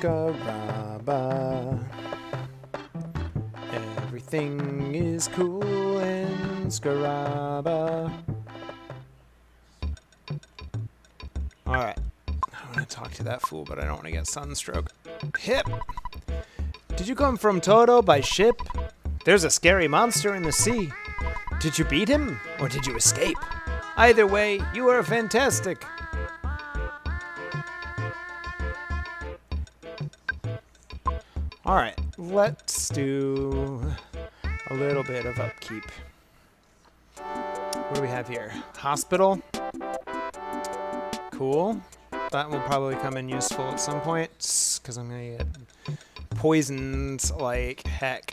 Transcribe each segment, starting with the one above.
Scaraba. Everything is cool in Scaraba. Alright. I want to talk to that fool, but I don't want to get sunstroke. Hip! Did you come from Toto by ship? There's a scary monster in the sea. Did you beat him, or did you escape? Either way, you are fantastic. Alright, let's do a little bit of upkeep. What do we have here? Hospital. Cool. That will probably come in useful at some point, because I'm going to get poisoned like heck.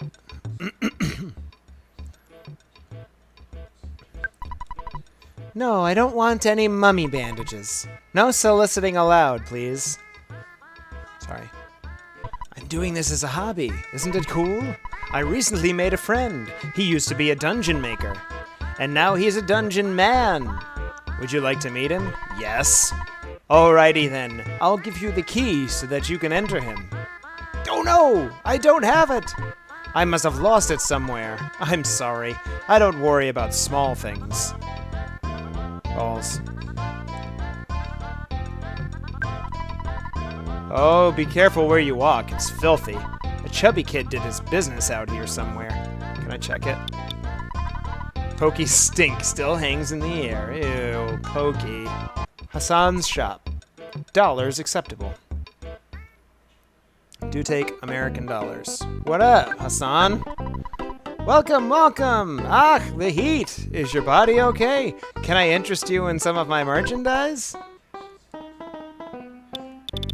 No, I don't want any mummy bandages. No soliciting allowed, please. Sorry. I'm doing this as a hobby. Isn't it cool? I recently made a friend. He used to be a dungeon maker. And now he's a dungeon man. Would you like to meet him? Yes. Alrighty then. I'll give you the key so that you can enter him. Oh no! I don't have it! I must have lost it somewhere. I'm sorry. I don't worry about small things. Balls. Oh, be careful where you walk. It's filthy. A chubby kid did his business out here somewhere. Can I check it? Pokey's stink still hangs in the air. Ew, Pokey. Hassan's shop. Dollars acceptable. Do take American dollars. What up, Hassan? Welcome, welcome! Ah, the heat! Is your body okay? Can I interest you in some of my merchandise?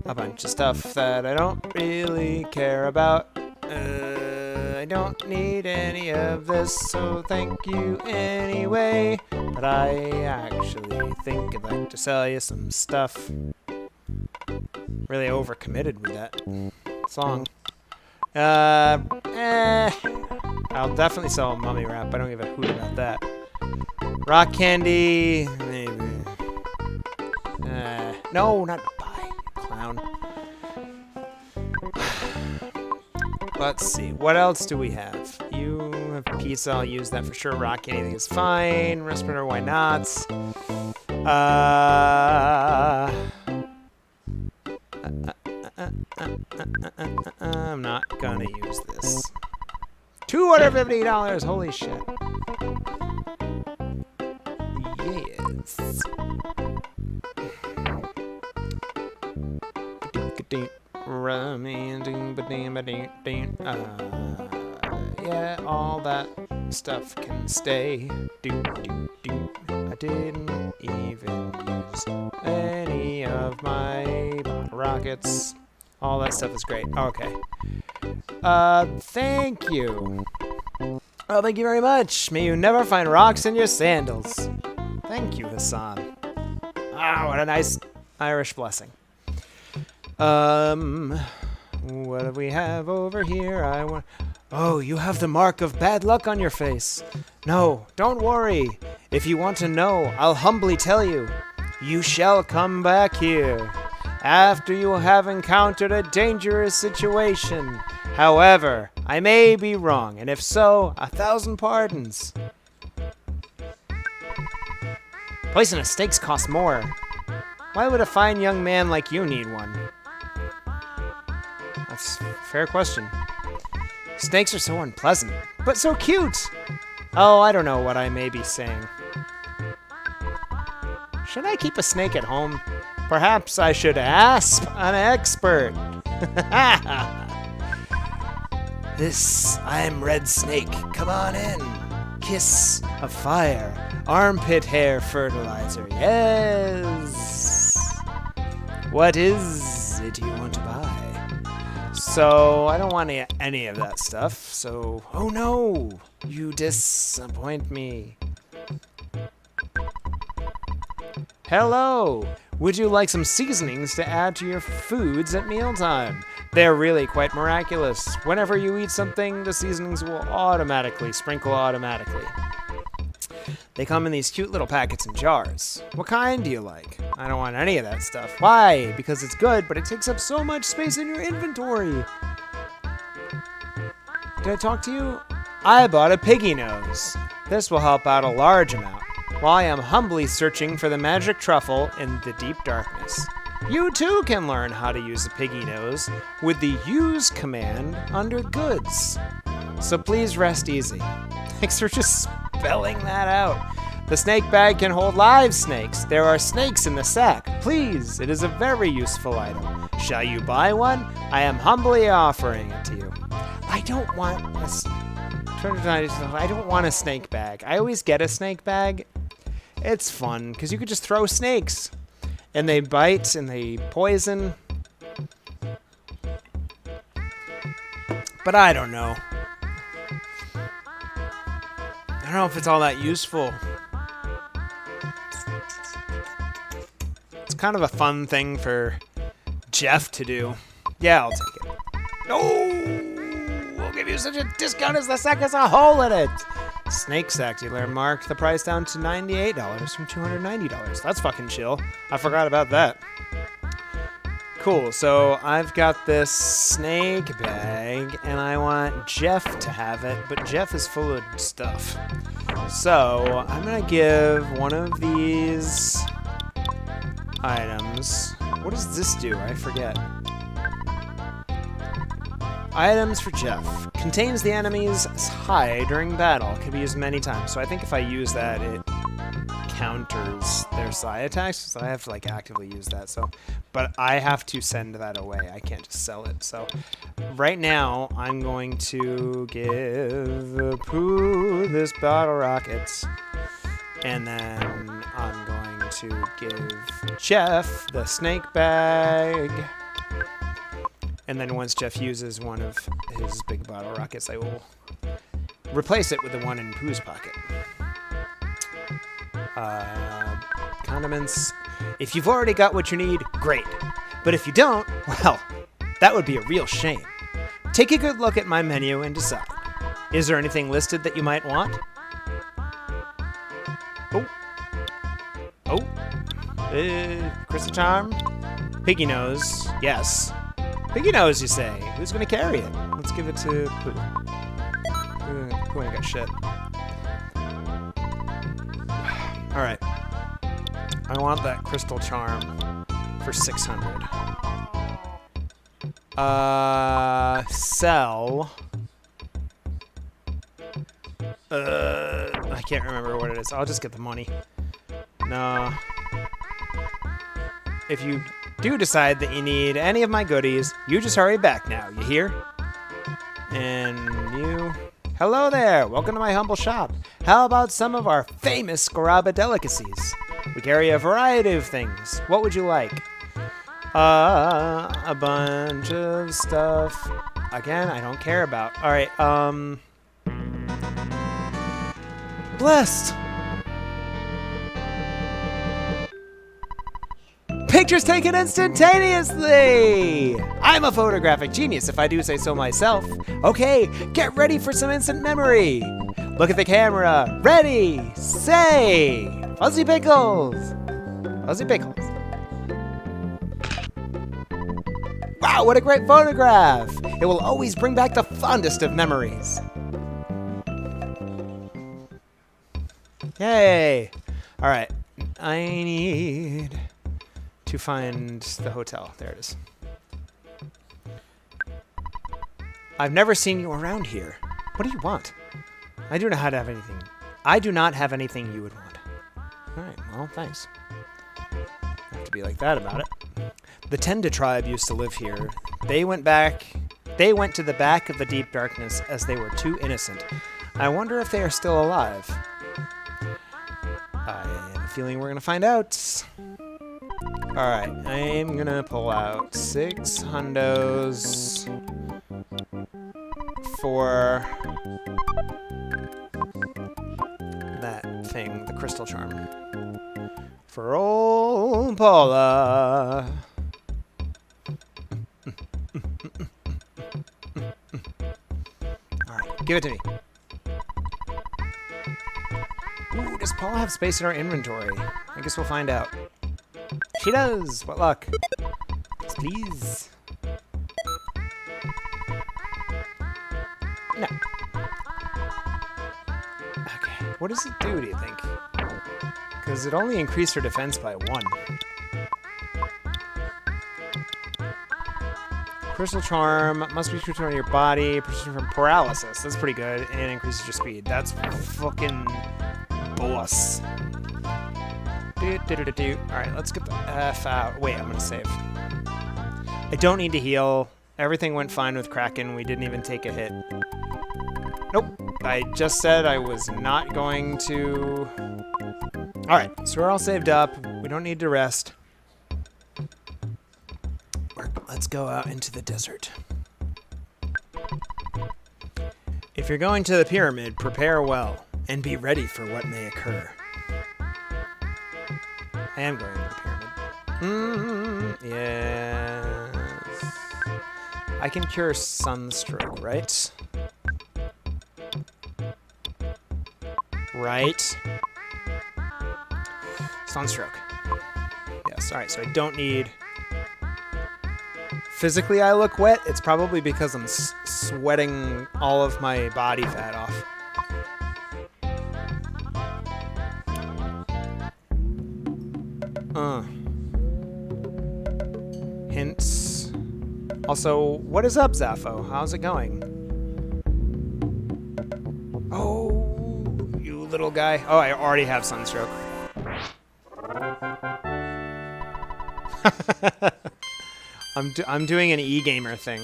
A bunch of stuff that I don't really care about. I don't need any of this, so thank you anyway. But I actually think I'd like to sell you some stuff. Really overcommitted with that song. I'll definitely sell a mummy wrap. I don't give a hoot about that. Rock candy, maybe. No, not buy, clown. Let's see. What else do we have? You have pizza. I'll use that for sure. Rock anything is fine. Respirator, why not? I'm not gonna use this. $250. Holy shit. Yes. Yeah, all that stuff can stay. I didn't even use any of my bottle rockets. All that stuff is great. Okay. Thank you. Oh, thank you very much. May you never find rocks in your sandals. Thank you, Hassan. Ah, what a nice Irish blessing. What do we have over here? Oh, you have the mark of bad luck on your face. No, don't worry. If you want to know, I'll humbly tell you. You shall come back here after you have encountered a dangerous situation. However, I may be wrong, and if so, 1,000 pardons. Poisonous snakes cost more. Why would a fine young man like you need one? That's a fair question. Snakes are so unpleasant, but so cute. Oh, I don't know what I may be saying. Should I keep a snake at home? Perhaps I should ask an expert. I'm Red Snake. Come on in. Kiss of fire. Armpit hair fertilizer. Yes. What is it you want to buy? So, I don't want any of that stuff. So, oh no. You disappoint me. Hello. Would you like some seasonings to add to your foods at mealtime? They're really quite miraculous. Whenever you eat something, the seasonings will sprinkle automatically. They come in these cute little packets and jars. What kind do you like? I don't want any of that stuff. Why? Because it's good, but it takes up so much space in your inventory. Did I talk to you? I bought a piggy nose. This will help out a large amount, while I am humbly searching for the magic truffle in the deep darkness. You too can learn how to use a piggy nose with the use command under goods. So please rest easy. Thanks for just spelling that out. The snake bag can hold live snakes. There are snakes in the sack. Please, it is a very useful item. Shall you buy one? I am humbly offering it to you. I don't want a snake bag. I always get a snake bag. It's fun, because you could just throw snakes. And they bite, and they poison. But I don't know. I don't know if it's all that useful. It's kind of a fun thing for Jeff to do. Yeah, I'll take it. No! We'll give you such a discount as the sack has a hole in it! Snake sack dealer marked the price down to $98 from $290. That's fucking chill. I forgot about that. Cool, so I've got this snake bag, and I want Jeff to have it, but Jeff is full of stuff. So I'm gonna give one of these items. What does this do? I forget. Items for Jeff. Contains the enemy's high during battle. Can be used many times. So I think if I use that, it counters their psi attacks. So I have to like actively use that. So, but I have to send that away. I can't just sell it. So right now I'm going to give Pooh this bottle rockets. And then I'm going to give Jeff the snake bag. And then once Jeff uses one of his big bottle rockets, I will replace it with the one in Pooh's pocket. Condiments. If you've already got what you need, great. But if you don't, well, that would be a real shame. Take a good look at my menu and decide. Is there anything listed that you might want? Crystal Charm? Piggy Nose, yes. Piggy Nose, you say? Who's gonna carry it? Let's give it to Pooh. Pooh ain't got shit. Alright. I want that Crystal Charm for 600. Sell. I can't remember what it is. I'll just get the money. No. If you do decide that you need any of my goodies, you just hurry back now, you hear? And you... Hello there! Welcome to my humble shop. How about some of our famous Scaraba delicacies? We carry a variety of things. What would you like? A bunch of stuff. Again, I don't care about. Alright, Blessed! Pictures taken instantaneously! I'm a photographic genius, if I do say so myself. Okay, get ready for some instant memory. Look at the camera. Ready, say, Fuzzy Pickles. Fuzzy Pickles. Wow, what a great photograph! It will always bring back the fondest of memories. Yay! All right, I need to find the hotel. There it is. I've never seen you around here. What do you want? I do not have anything. I do not have anything you would want. All right, well, thanks. I have to be like that about it. The Tenda tribe used to live here. They went to the back of the deep darkness as they were too innocent. I wonder if they are still alive. I have a feeling we're gonna find out. Alright, I'm gonna pull out 6 hundos for that thing, the crystal charm. For old Paula. Alright, give it to me. Ooh, does Paula have space in our inventory? I guess we'll find out. She does! What luck? Please. No. Okay. What does it do you think? Because it only increased her defense by 1. Crystal Charm must be true on your body. Protection from paralysis. That's pretty good. And increases your speed. That's fucking boss. Alright, let's get the F out. Wait, I'm gonna save. I don't need to heal. Everything went fine with Kraken. We didn't even take a hit. Nope. I just said I was not going to... Alright, so we're all saved up. We don't need to rest. Let's go out into the desert. If you're going to the pyramid, prepare well, and be ready for what may occur. I am going to the pyramid. Yes. I can cure sunstroke, right? Right. Sunstroke. Yes, alright, so I don't need... Physically, I look wet. It's probably because I'm sweating all of my body fat off. Hints. Also, what is up, Zaffo? How's it going? Oh, you little guy. Oh, I already have sunstroke. I'm doing an e-gamer thing.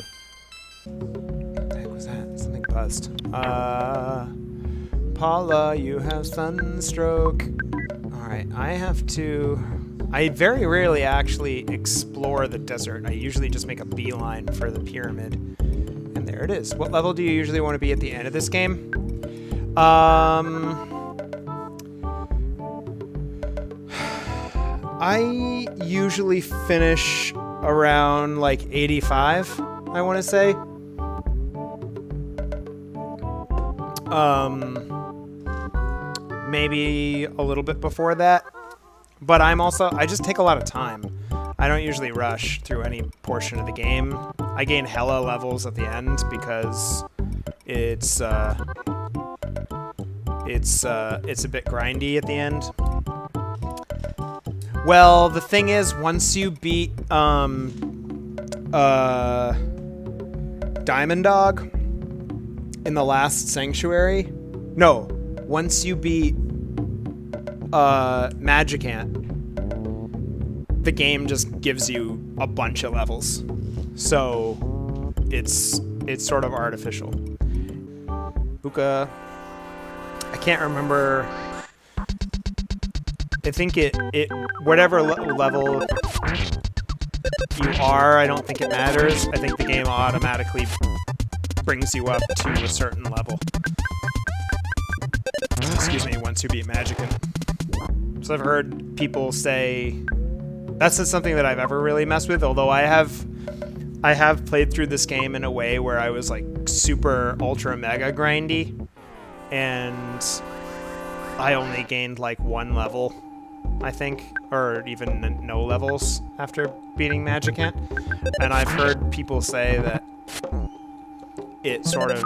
What the heck was that? Something buzzed. Paula, you have sunstroke. Alright, I very rarely actually explore the desert. I usually just make a beeline for the pyramid. And there it is. What level do you usually want to be at the end of this game? I usually finish around like 85, I want to say. Maybe a little bit before that. But I just take a lot of time. I don't usually rush through any portion of the game. I gain hella levels at the end because it's a bit grindy at the end. Well, the thing is, once you beat Diamond Dog in the last Sanctuary, no, once you beat Magicant, the game just gives you a bunch of levels. So it's sort of artificial. Buka, I can't remember. I think it whatever level you are, I don't think it matters. I think the game automatically brings you up to a certain level. Excuse me, once you beat Magicant. So I've heard people say that's not something that I've ever really messed with, although I have played through this game in a way where I was like super ultra mega grindy, and I only gained like 1 level, I think, or even no levels after beating Magicant. And I've heard people say that it sort of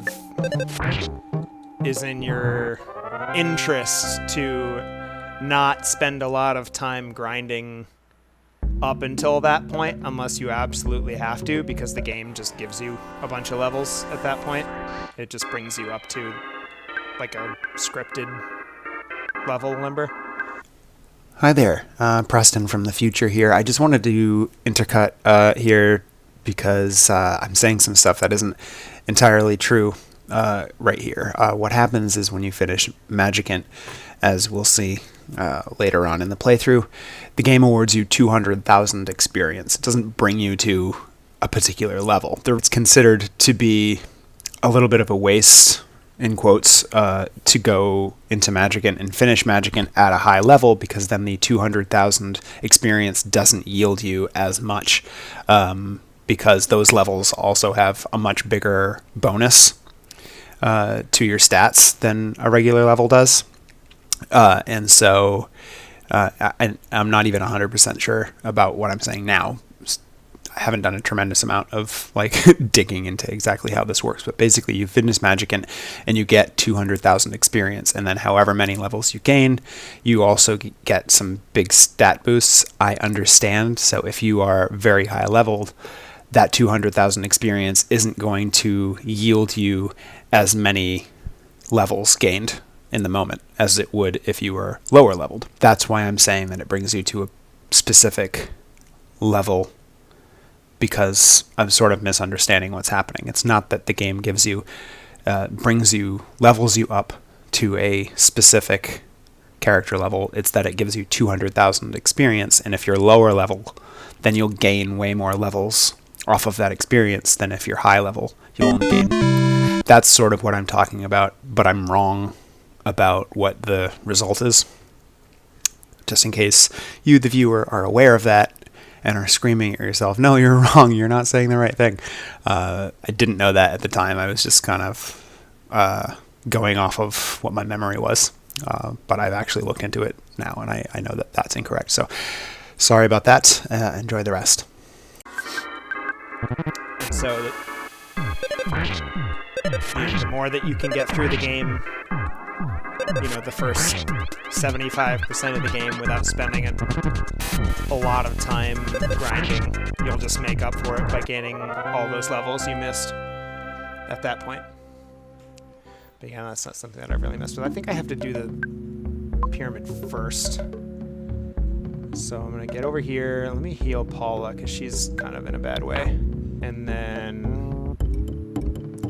is in your interest to not spend a lot of time grinding up until that point, unless you absolutely have to, because the game just gives you a bunch of levels at that point. It just brings you up to like a scripted level number. Hi there, Preston from the future here. I just wanted to intercut here because I'm saying some stuff that isn't entirely true right here. What happens is when you finish Magicant, as we'll see later on in the playthrough, the game awards you 200,000 experience. It doesn't bring you to a particular level. It's considered to be a little bit of a waste, in quotes, to go into Magicant and finish Magicant at a high level, because then the 200,000 experience doesn't yield you as much, because those levels also have a much bigger bonus to your stats than a regular level does. And so I'm not even 100% sure about what I'm saying now. I haven't done a tremendous amount of like digging into exactly how this works, but basically you fitness magic and you get 200,000 experience, and then however many levels you gain, you also get some big stat boosts. I understand. So if you are very high leveled, that 200,000 experience isn't going to yield you as many levels gained in the moment as it would if you were lower leveled. That's why I'm saying that it brings you to a specific level, because I'm sort of misunderstanding what's happening. It's not that the game gives you, levels you up to a specific character level. It's that it gives you 200,000 experience, and if you're lower level, then you'll gain way more levels off of that experience than if you're high level. You'll only gain. That's sort of what I'm talking about, but I'm wrong about what the result is. Just in case you, the viewer, are aware of that and are screaming at yourself, no, you're wrong, you're not saying the right thing. I didn't know that at the time. I was just kind of going off of what my memory was. But I've actually looked into it now, and I know that that's incorrect. So sorry about that. Enjoy the rest. So the more that you can get through the game, the first 75% of the game without spending a lot of time grinding, you'll just make up for it by gaining all those levels you missed at that point. But yeah, that's not something that I've really messed with. I think I have to do the pyramid first. So I'm going to get over here. Let me heal Paula, because she's kind of in a bad way. And then...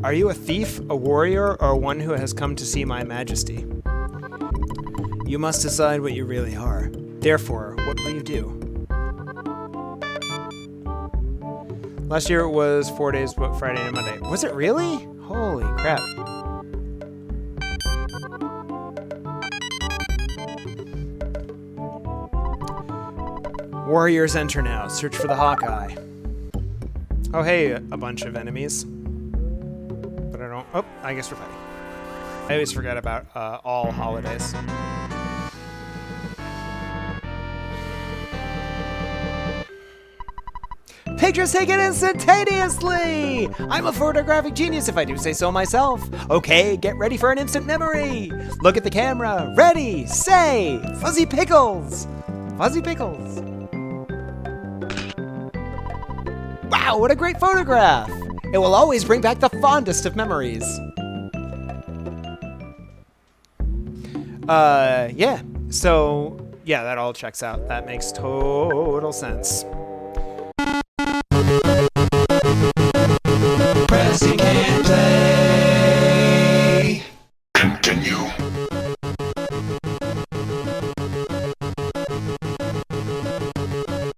Are you a thief, a warrior, or one who has come to see my majesty? You must decide what you really are. Therefore, what will you do? Last year it was 4 days, but Friday and Monday. Was it really? Holy crap. Warriors enter now. Search for the Hawkeye. Oh, hey, a bunch of enemies. But I don't... Oh, I guess we're fighting. I always forget about all holidays. Pictures taken instantaneously! I'm a photographic genius if I do say so myself. Okay, get ready for an instant memory. Look at the camera. Ready, say, Fuzzy Pickles. Fuzzy Pickles. Wow, what a great photograph! It will always bring back the fondest of memories. Yeah. So, yeah, that all checks out. That makes total sense.